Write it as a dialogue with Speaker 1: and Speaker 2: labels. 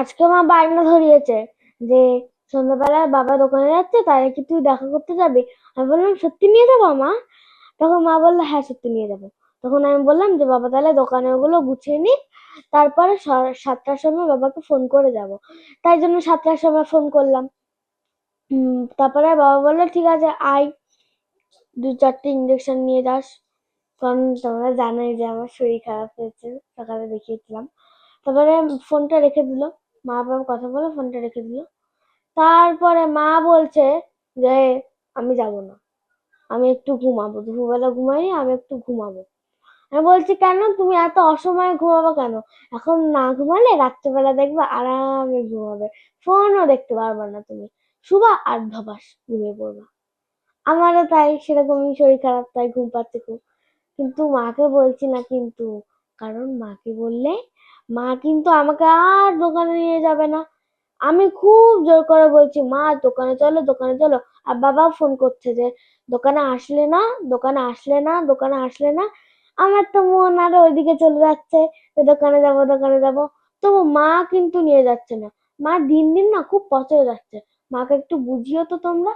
Speaker 1: আজকে মা বায়না ধরিয়েছে যে সন্ধ্যাবেলায় বাবা দোকানে যাচ্ছে, তাই কি তুই দেখা করতে যাবি? আমি বললাম সত্যি নিয়ে যাবো মা? তখন মা বললো হ্যাঁ সত্যি নিয়ে যাবো। তখন আমি বললাম যে বাবা তাহলে দোকানে ওগুলো গুছিয়ে নি, তারপরে 7টার সময় বাবাকে ফোন করে যাব। তাই জন্য 7টার সময় ফোন করলাম। তারপরে বাবা বললো ঠিক আছে আয়, 2-4টে ইঞ্জেকশন নিয়ে যাস, কারণ তোমরা জানোই যে আমার শরীর খারাপ হয়েছে, সকালে দেখিয়েছিলাম। তারপরে ফোনটা রেখে দিল, মা বাবা কথা বলে ফোনটা রেখে দিল। তারপরে মা বলছে যে আমি যাব না, আমি একটু ঘুমাবো, দুপুরবেলা ঘুমাইনি, আমি একটু ঘুমাবো। আমি বলছি কেন, তুমি এত অসময়ে ঘুমাবো কেন? এখন না ঘুমালে রাত্রেবেলা দেখবে আরামে ঘুমাবে, ফোনও দেখতে পারবে না তুমি, শুবা আর ধবাস ঘুমিয়ে পড়বা। আমারও তাই সেরকমই শরীর খারাপ, তাই ঘুম পাচ্ছে খুব। কিন্তু মাকে বলছি না কিন্তু, কারণ মাকে বললে মা কিন্তু আমাকে আর দোকানে নিয়ে যাবে না। আমি খুব জোর করে বলছি মা দোকানে চলো দোকানে চলো, আর বাবা ফোন করছে যে দোকানে আসলে না, দোকানে আসলে না, দোকানে আসলে না। আমার তো মন আরো ওইদিকে চলে যাচ্ছে যে দোকানে যাব দোকানে যাব, তবু মা কিন্তু নিয়ে যাচ্ছে না। মা দিন দিন না খুব পচে যাচ্ছে, মাকে একটু বুঝিও তো তোমরা।